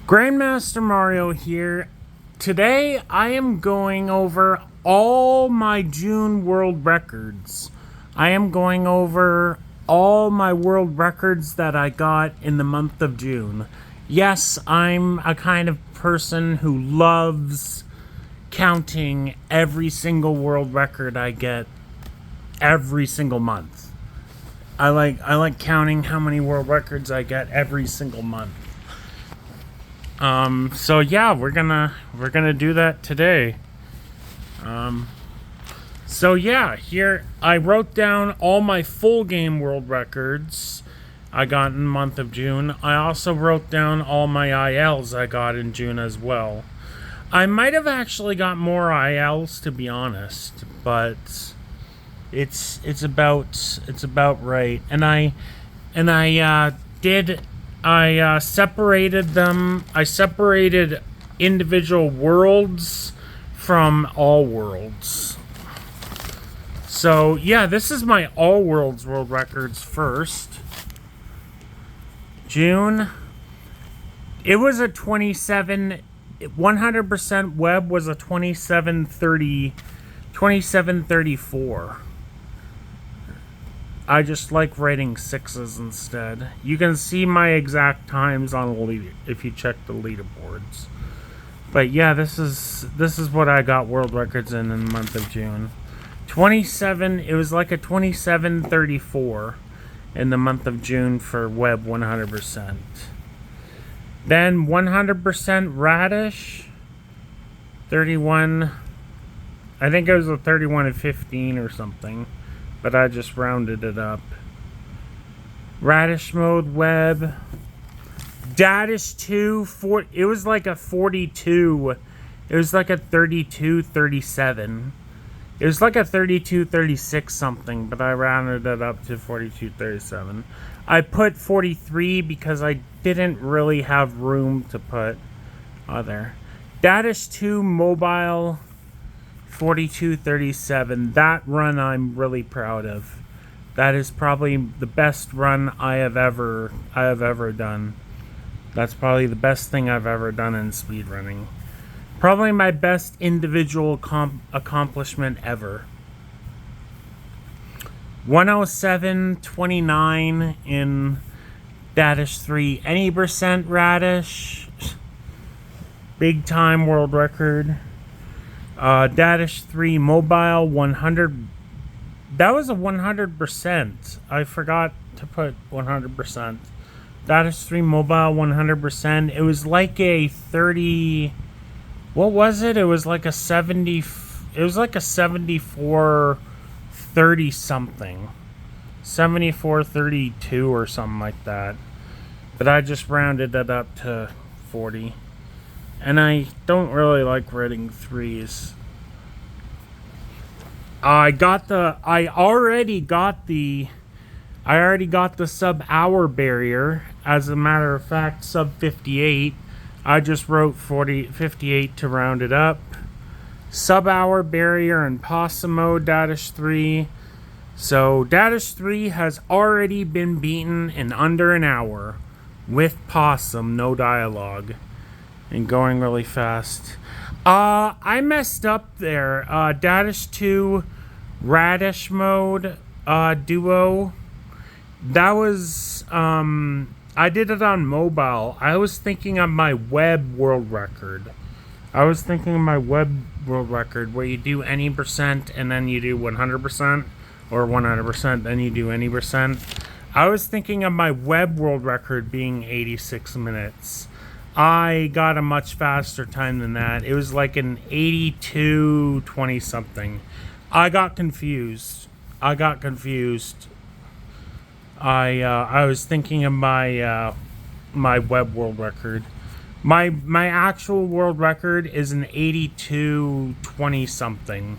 Grandmaster Mario here. Today I am going over all my June world records. I am going over all my world records that I got in the month of June. Yes, I'm a kind of person who loves counting every single world record I get every single month. I like counting how many world records I get every single month. So yeah, we're gonna do that today. So yeah, here I wrote down all my full game world records I got in the month of June. I also wrote down all my ILs I got in June as well. I might have actually got more ILs, to be honest, but it's about right. And I separated them. I separated individual worlds from all worlds. So yeah, this is my all worlds world records first. June, it was a 27, 100% web was a 2734. I just like writing sixes instead. You can see my exact times on the lead if you check the leaderboards. But yeah, this is what I got world records in the month of June. 27. It was like a 2734 in the month of June for web 100%. Then 100% radish. 31. I think it was a 31 and 15 or something, but I just rounded it up. Radish mode web. Dadish 2, it was like a 42. It was like a 32, 37. It was like a 32, 36 something, but I rounded it up to 42, 37. I put 43 because I didn't really have room to put other. Dadish 2 mobile 4237. That run I'm really proud of. That is probably the best run I have ever done. That's probably the best thing I've ever done in speedrunning. Probably my best individual accomplishment ever. 107.29 in Dadish 3. Any percent radish. Big time world record. Dadish 3 mobile 100. That was a 100%. I forgot to put 100%. Dadish 3 mobile 100%. It was like a 30. What was it? It was like a 70. It was like a 74 30 something. 74 32 or something like that. But I just rounded it up to 40. And I don't really like writing threes. I already got the sub hour barrier. As a matter of fact, sub 58. I just wrote 58 to round it up. Sub hour barrier in possum mode, Dadish 3. So Dadish 3 has already been beaten in under an hour with possum, no dialogue, and going really fast. I messed up there. Dadish 2 radish mode duo. That was I did it on mobile. I was thinking of my web world record. Where you do any percent and then you do 100%, or 100% then you do any percent. I was thinking of my web world record being 86 minutes. I got a much faster time than that. It was like an 82:20 something. I got confused. I was thinking of my my web world record. My actual world record is an 82:20 something.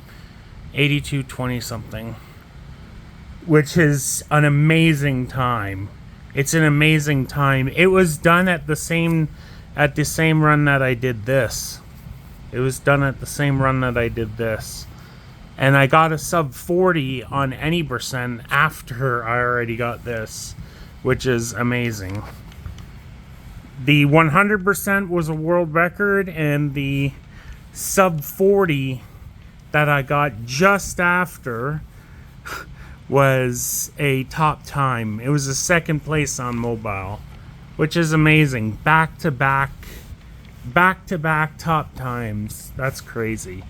82:20 something. Which is an amazing time. It's an amazing time. It was done at the same run that I did this. And I got a sub 40 on any percent after I already got this, which is amazing. The 100% was a world record, and the sub 40 that I got just after was a top time. It was a second place on mobile, which is amazing. Back to back top times. That's crazy.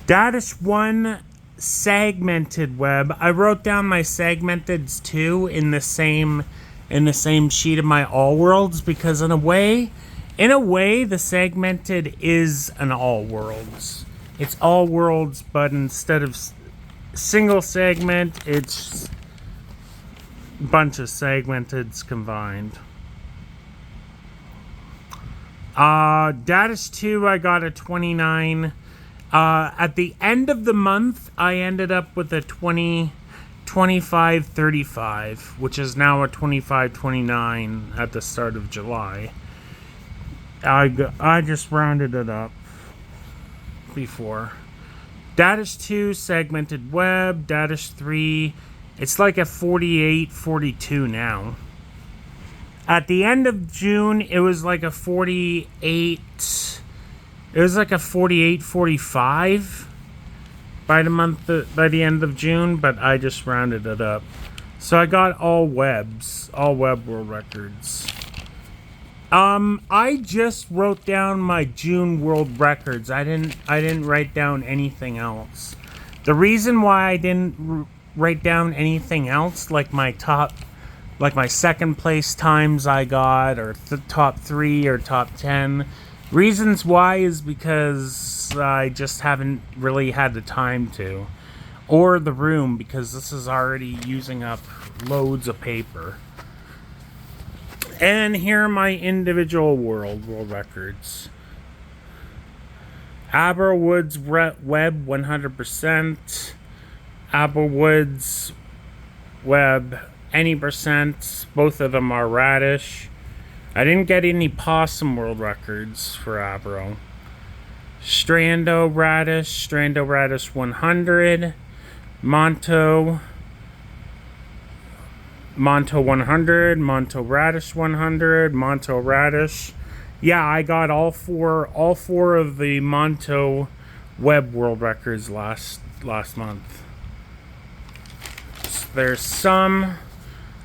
Dadish 1 segmented web. I wrote down my segmenteds too in the same sheet of my all worlds, because in a way the segmented is an all worlds. It's all worlds, but instead of single segment, it's a bunch of segmenteds combined. Dadish 2, I got a 29. At the end of the month, I ended up with a 25-35, which is now a 25-29 at the start of July. I just rounded it up before. Dadish 2, segmented web. Dadish 3, it's like a 48-42 now. At the end of June, it was like a 48. It was like a 48-45 by the end of June, but I just rounded it up. So I got all web world records. I just wrote down my June world records. I didn't write down anything else. The reason why I didn't write down anything else, like my second place times I got, or top 3 or top 10, reasons why is because I just haven't really had the time to, or the room, because this is already using up loads of paper. And here are my individual world records. Aberwood's web 100%. Aberwood's web any percent. Both of them are radish. I didn't get any possum world records for Abro. Strando radish 100. Monto 100, Monto radish 100, Monto radish. Yeah, I got all four of the Monto web world records last month. So there's some.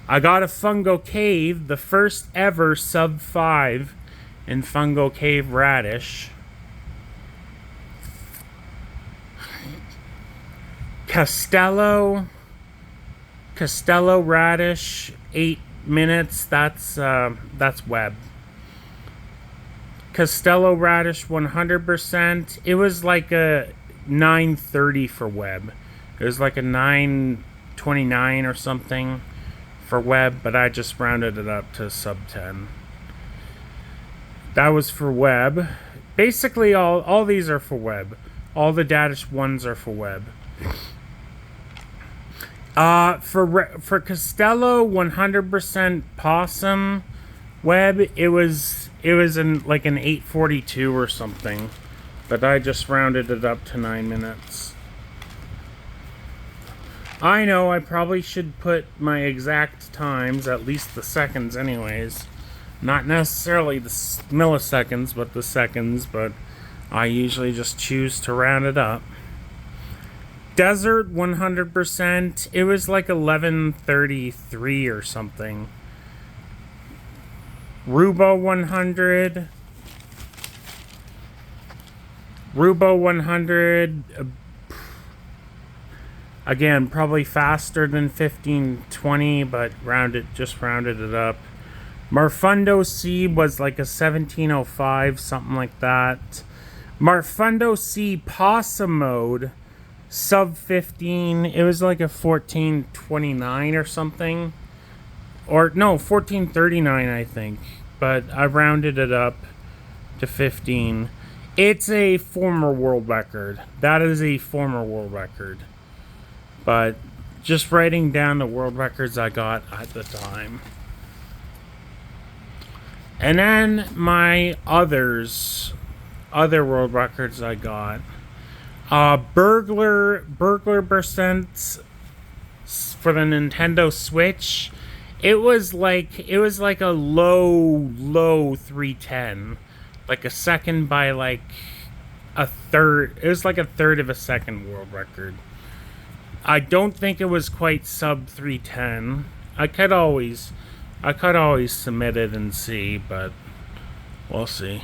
I got a Fungo Cave, the first ever sub 5 in Fungo Cave radish. Costello radish 8 minutes. That's web. Costello radish 100%. It was like a 9:30 for web. It was like a 9:29 or something for web, but I just rounded it up to sub 10. That was for web. Basically, all these are for web. All the Dadish ones are for web. For Costello 100% possum web, it was in like an 8:42 or something, but I just rounded it up to 9 minutes. I know I probably should put my exact times, at least the seconds anyways. Not necessarily the milliseconds, but the seconds, but I usually just choose to round it up. Desert 100%, it was like 11:33 or something. Rubo 100. Rubo 100. Again, probably faster than 1520, but just rounded it up. Marfundo C was like a 1705, something like that. Marfundo C possum mode, sub 15, it was like a 1429 or something. Or no, 1439 I think. But I rounded it up to 15. It's a former world record. That is a former world record. But just writing down the world records I got at the time. And then my other world records I got. Burglar percent for the Nintendo Switch. It was like a low 310, like a second by like a third. It was like a third of a second world record. I don't think it was quite sub 310. I could always submit it and see, but we'll see.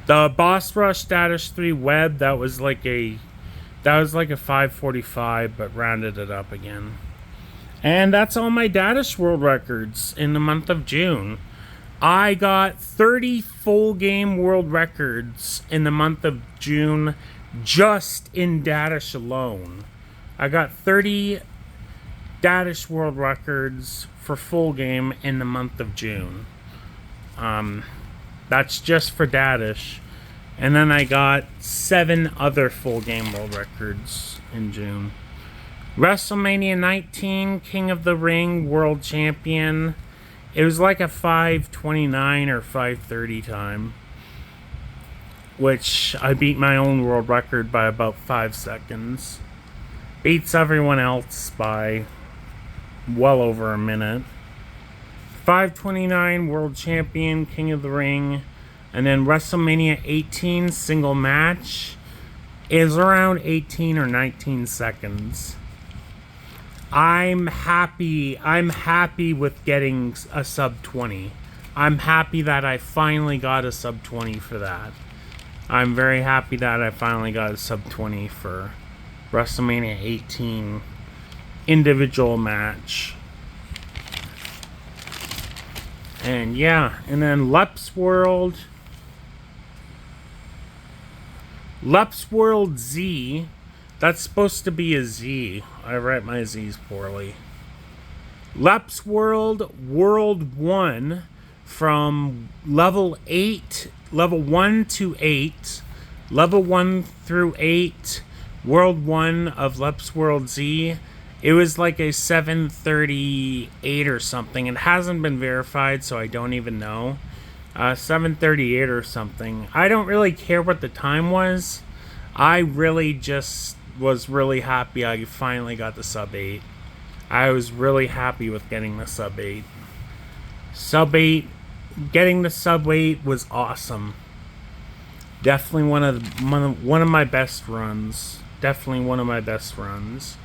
The Boss Rush Status 3 Web, that was like a 545, but rounded it up again. And that's all my Dadish World Records in the month of June. I got 30 full game world records in the month of June just in Dadish alone. I got 30 Dadish world records for full game in the month of June. That's just for Dadish. And then I got 7 other full game world records in June. WrestleMania 19, King of the Ring, World Champion. It was like a 5:29 or 5:30 time, which I beat my own world record by about 5 seconds. Beats everyone else by well over a minute. 5:29, World Champion, King of the Ring. And then WrestleMania 18, single match, is around 18 or 19 seconds. I'm happy with getting a sub 20. I'm happy that I finally got a sub 20 for that. I'm very happy that I finally got a sub 20 for WrestleMania 18 individual match. And yeah, and then Leps World Z. That's supposed to be a Z. I write my Z's poorly. Leps World 1 from level 1 to 8, level 1 through 8, World 1 of Leps World Z. It was like a 738 or something. It hasn't been verified, so I don't even know. 738 or something. I don't really care what the time was. I really just was really happy I finally got the sub 8. I was really happy with getting the sub 8. Getting the sub 8 was awesome. Definitely one of my best runs. Definitely one of my best runs.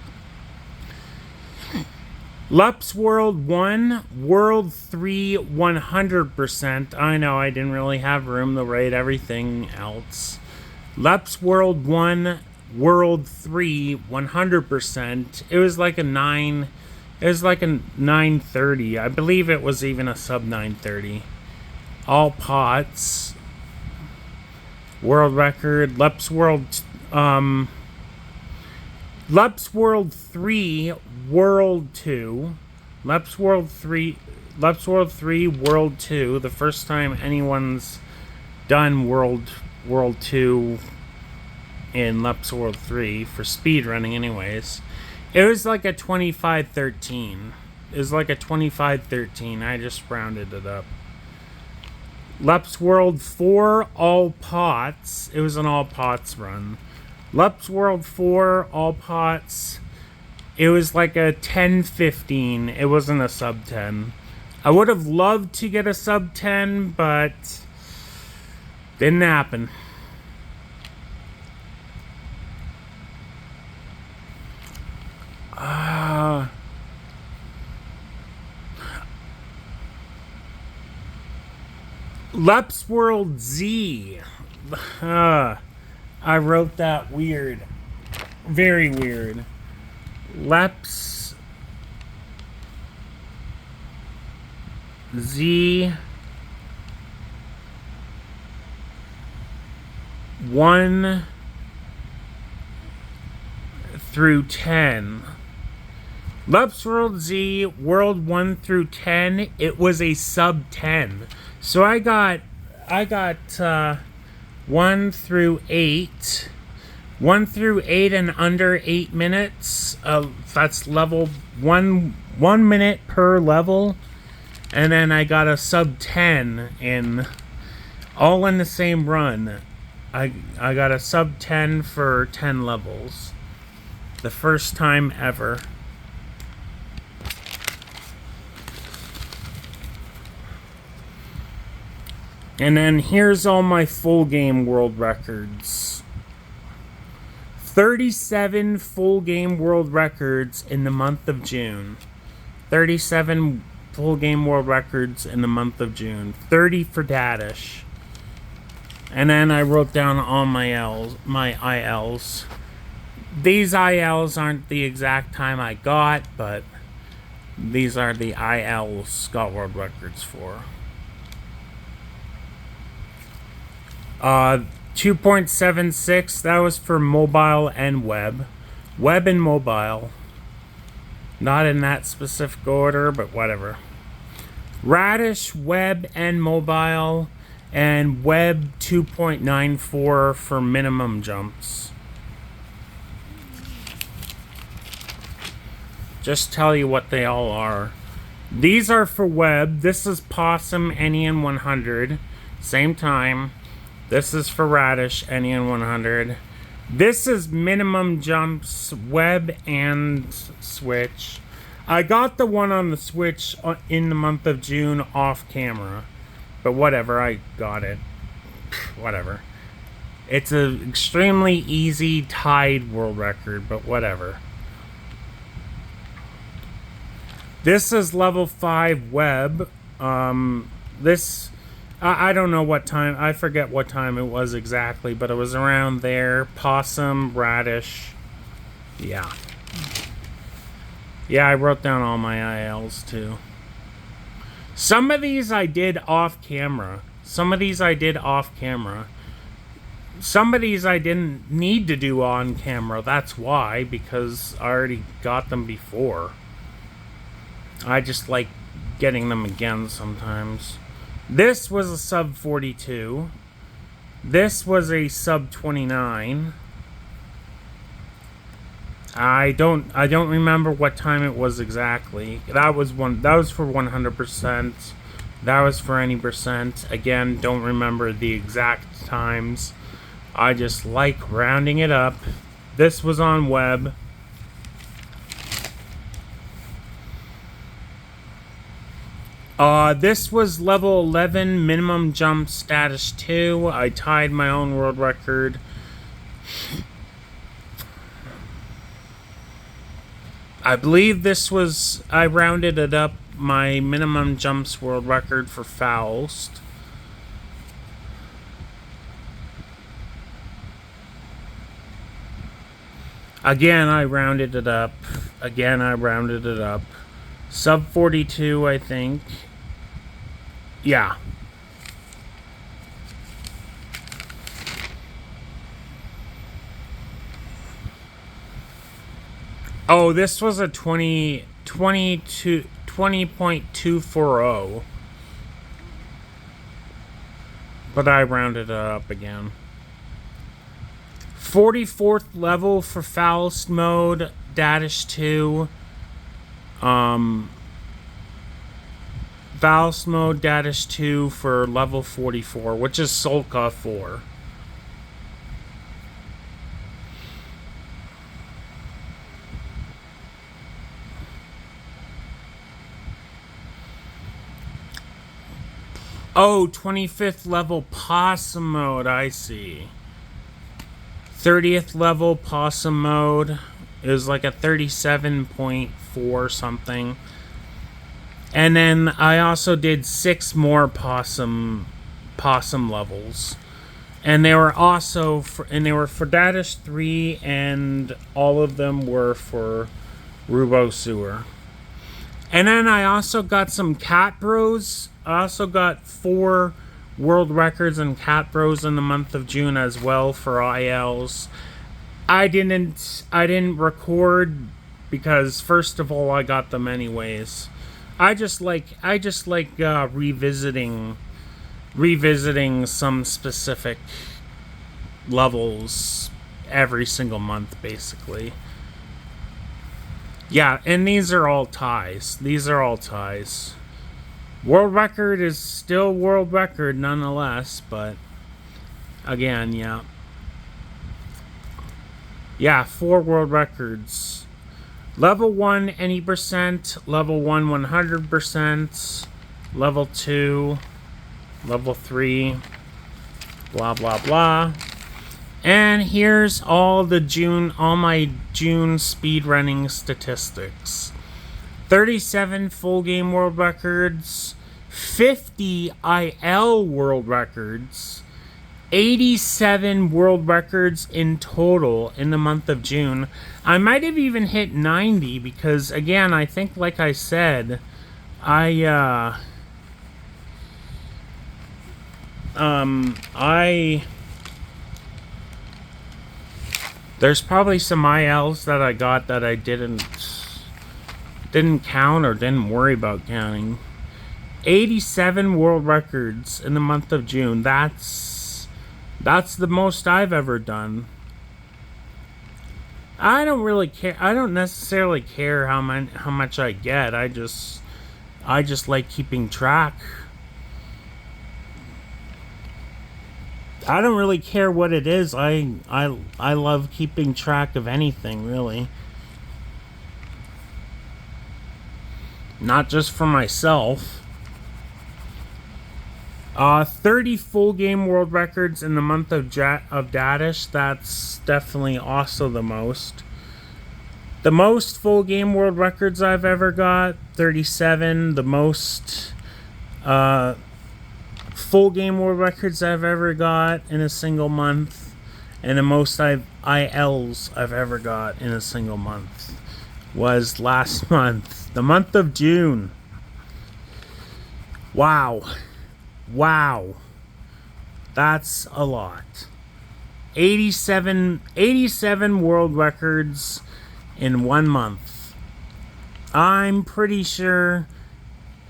Leps World 1, World 3, 100%. I know I didn't really have room to write everything else. Leps World 1, World 3, 100%. It was like a 930. I believe it was even a sub 930. All pots. World record. Leps World 3, World 2. Leps World 3, World 2. The first time anyone's done World 2 in Leps World 3 for speedrunning anyways. It was like a 2513. It was like a 2513. I just rounded it up. Leps World 4, all pots. It was an all pots run. Leps World 4, all pots. It was like a 10-15. It wasn't a sub 10. I would have loved to get a sub 10, but didn't happen. Leps World Z. I wrote that weird. Very weird. Leps Z 1 through 10. Leps World Z, World 1 through 10, it was a sub 10. So I got 1 through 8. 1 through 8 and under 8 minutes. That's level 1 minute per level. And then I got a sub 10 in all in the same run. I got a sub 10 for 10 levels. The first time ever. And then here's all my full game world records. 37 full game world records in the month of June. 37 full game world records in the month of June. 30 for Dadish. And then I wrote down all my ILs. These ILs aren't the exact time I got, but these are the ILs got world records for. 2.76, that was for mobile and web. Web and mobile. Not in that specific order, but whatever. Radish, web and mobile, and web 2.94 for minimum jumps. Just tell you what they all are. These are for web. This is Possum NEN 100. Same time. This is for Radish NEN 100. This is minimum jumps, web and Switch. I got the one on the Switch in the month of June off camera. But whatever, I got it. Whatever. It's an extremely easy tied world record, but whatever. This is level 5 web. I don't know what time. I forget what time it was exactly, but it was around there. Possum, Radish. Yeah. Yeah, I wrote down all my ILs too. Some of these I did off camera. Some of these I did off camera. Some of these I didn't need to do on camera. That's why, because I already got them before. I just like getting them again sometimes. This was a sub 42. This was a sub 29. I don't remember what time it was exactly. That was for 100%. That was for any percent. Again, don't remember the exact times. I just like rounding it up. This was on web. This was level 11 minimum jump status 2. I tied my own world record. I believe this was, I rounded it up, my minimum jumps world record for Faust. Again, I rounded it up. Sub 42, I think. Yeah. Oh, this was a 20.240. But I rounded it up again. 44th level for Faust mode, Dadish 2. Faust mode, Dadish 2 for level 44, which is Solka 4. Oh, 25th level Possum mode, I see. 30th level Possum mode is like a 37.4 something. And then I also did 6 more possum levels. And they were also for Dadish 3, and all of them were for Rubo Sewer. And then I also got some Cat Bros. I also got 4 world records in Cat Bros in the month of June as well for ILs. I didn't record because first of all I got them anyways. I just like revisiting some specific levels every single month basically. Yeah, and these are all ties. World record is still world record nonetheless, but again, yeah. Yeah, 4 world records. Level 1, any percent. Level 1, 100%. Level 2. level 3, blah, blah, blah. And here's all my June speedrunning statistics. 37 full game world records, 50 IL world records, 87 world records in total in the month of June. I might have even hit 90 because, again, I think, like I said, there's probably some ILs that I got that I didn't count or didn't worry about counting. 87 world records in the month of June. That's the most I've ever done. I don't really care. I don't necessarily care how much I get. I just like keeping track. I don't really care what it is. I love keeping track of anything, really. Not just for myself. 30 full game world records in the month of Dadish. That's definitely also the most. The most full game world records I've ever got, 37. The most full game world records I've ever got in a single month, and the most ILs I've ever got in a single month was last month, the month of June. Wow, that's a lot. 87 world records in 1 month. I'm pretty sure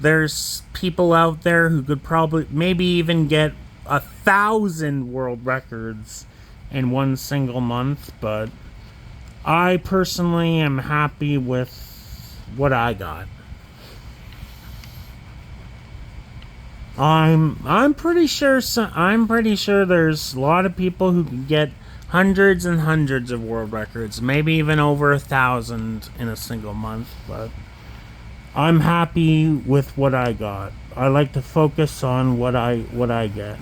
there's people out there who could probably maybe even get 1,000 world records in one single month, but I personally am happy with what I got. I'm pretty sure there's a lot of people who can get hundreds and hundreds of world records, maybe even over 1,000 in a single month, but I'm happy with what I got. I like to focus on what I get.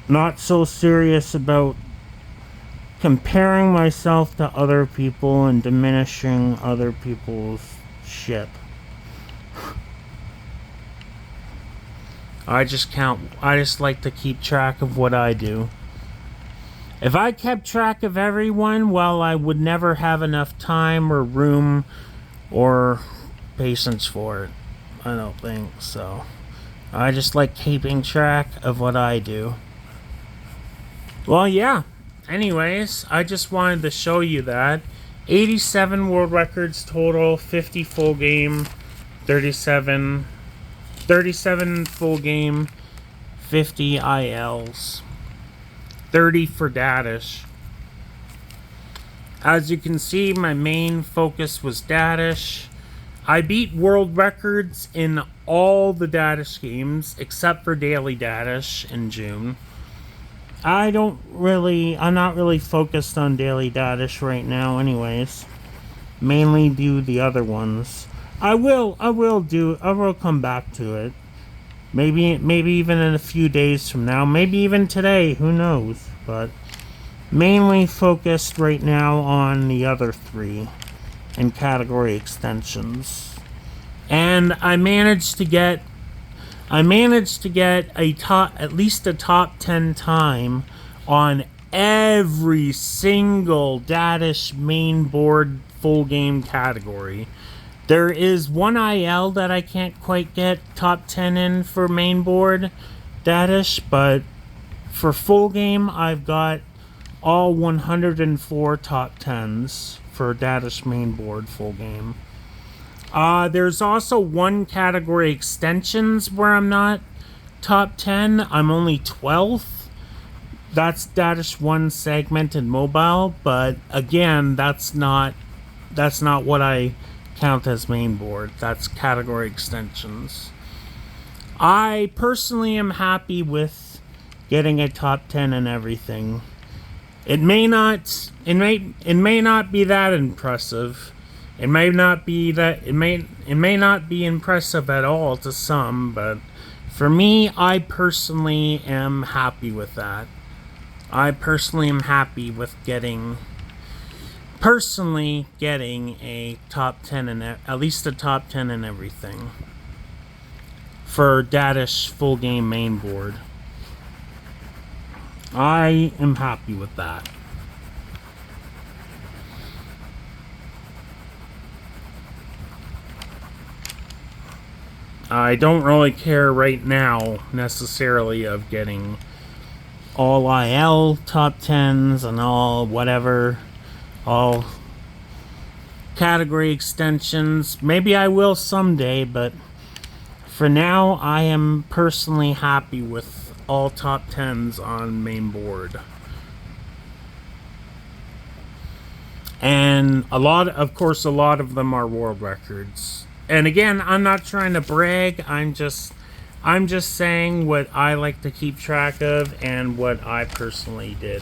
Not so serious about comparing myself to other people and diminishing other people's shit. I just like to keep track of what I do. If I kept track of everyone, well, I would never have enough time or room or patience for it. I don't think so. I just like keeping track of what I do. Well, yeah. Anyways, I just wanted to show you that. 87 world records total, 50 full game, 37 full game, 50 ILs, 30 for Dadish. As you can see, my main focus was Dadish. I beat world records in all the Dadish games except for Daily Dadish in June. I'm not really focused on Daily Dadish right now anyways. Mainly do the other ones. I will come back to it. Maybe even in a few days from now. Maybe even today, who knows. But mainly focused right now on the other 3 and category extensions. And I managed to get at least a top 10 time on every single Dadish main board full game category. There is one IL that I can't quite get top 10 in for main board Dadish, but for full game I've got all 104 top 10s for Dadish main board full game. There's also one category extensions where I'm not top 10. I'm only 12th. That's Dadish 1 segmented mobile, but again, that's not what I count as main board. That's category extensions. I personally am happy with getting a top 10 and everything. It may not be that impressive, It may not be that it may not be impressive at all to some, but for me, I personally am happy with that. I personally am happy with getting a top 10 and at least a top 10 in everything for Dadish full game main board. I am happy with that. I don't really care right now necessarily of getting all IL top 10s and all whatever, all category extensions. Maybe I will someday, but for now I am personally happy with all top 10s on main board. And a lot of them are world records. And again, I'm not trying to brag. I'm just saying what I like to keep track of and what I personally did.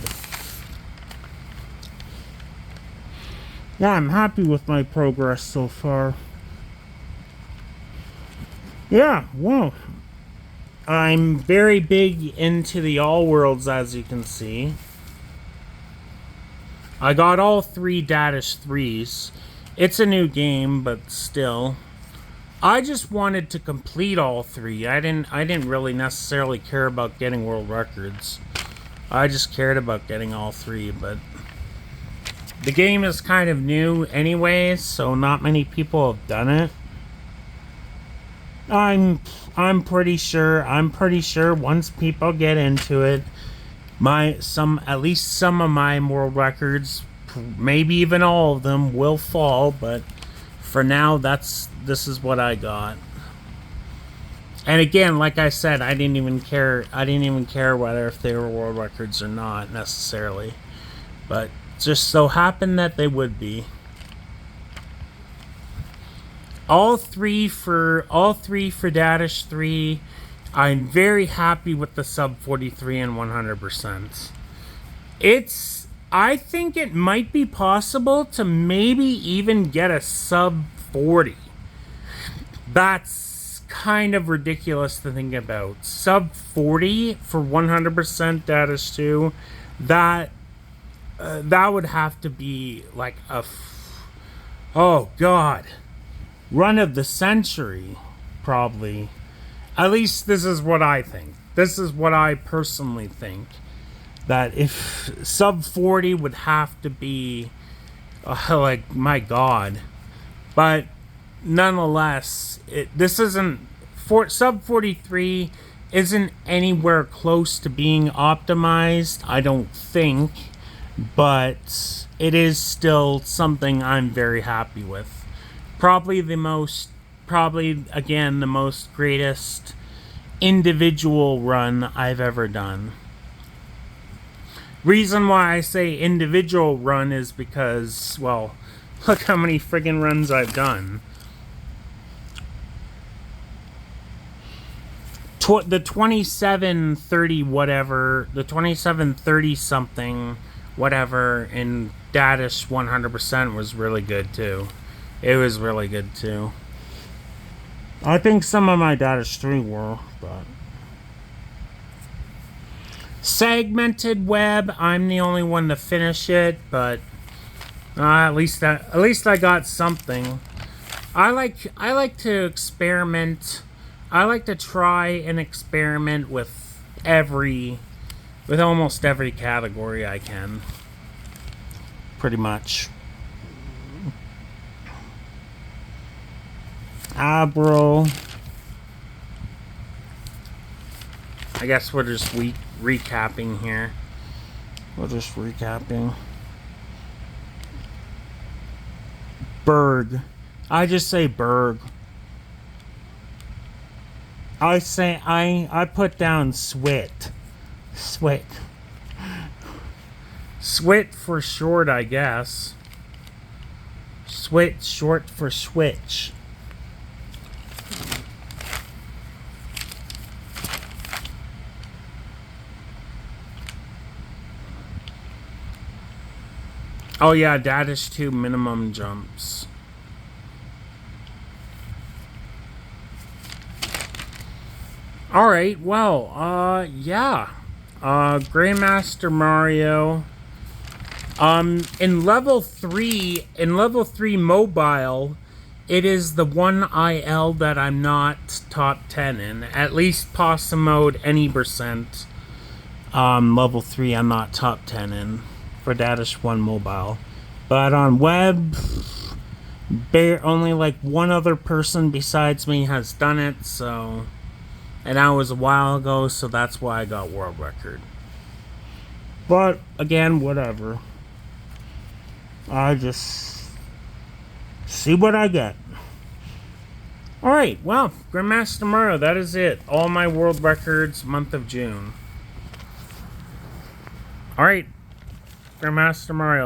Yeah, I'm happy with my progress so far. Yeah, well, I'm very big into the all worlds, as you can see. I got all 3 Dadish 3s. It's a new game, but still. I just wanted to complete all 3. I didn't really necessarily care about getting world records. I just cared about getting all 3, but the game is kind of new anyways, so not many people have done it. I'm pretty sure once people get into it, at least some of my world records, maybe even all of them, will fall, but for now this is what I got. And again, like I said, I didn't even care whether if they were world records or not necessarily, but just so happened that they would be. All three for Dadish 3. I'm very happy with the sub 43 and 100%. I think it might be possible to maybe even get a sub 40. That's kind of ridiculous to think about. Sub 40 for 100% Dadish 2. That would have to be like oh god, run of the century, probably. At least this is what I think. This is what I personally think. That if sub 40 would have to be, like, my god. But nonetheless, sub 43 isn't anywhere close to being optimized, I don't think. But it is still something I'm very happy with. Probably the most greatest individual run I've ever done. Reason why I say individual run is because, well, look how many friggin' runs I've done. The 2730 whatever, the 2730 something whatever in Dadish 100% was really good too. It was really good too. I think some of my Dadish 3 were, but segmented web, I'm the only one to finish it, but at least I got something. I like to experiment. I like to try and experiment with almost every category I can. Pretty much. Abro. I guess we're just recapping here. We're just recapping. Berg. I just say Berg. I put down Swit. Swit for short, I guess. Swit, short for switch. Oh yeah, Dadish 2 minimum jumps. Alright, well, yeah. Grandmaster Mario. In level 3 mobile, it is the one IL that I'm not top 10 in. At least pasta mode, any percent. Level 3 I'm not top 10 in for Dadish 1 mobile. But on web, only like one other person besides me has done it, so... And that was a while ago, so that's why I got world record. But, again, whatever. I just see what I get. Alright, well, Grandmaster Mario, that is it. All my world records, month of June. Alright, Grandmaster Mario.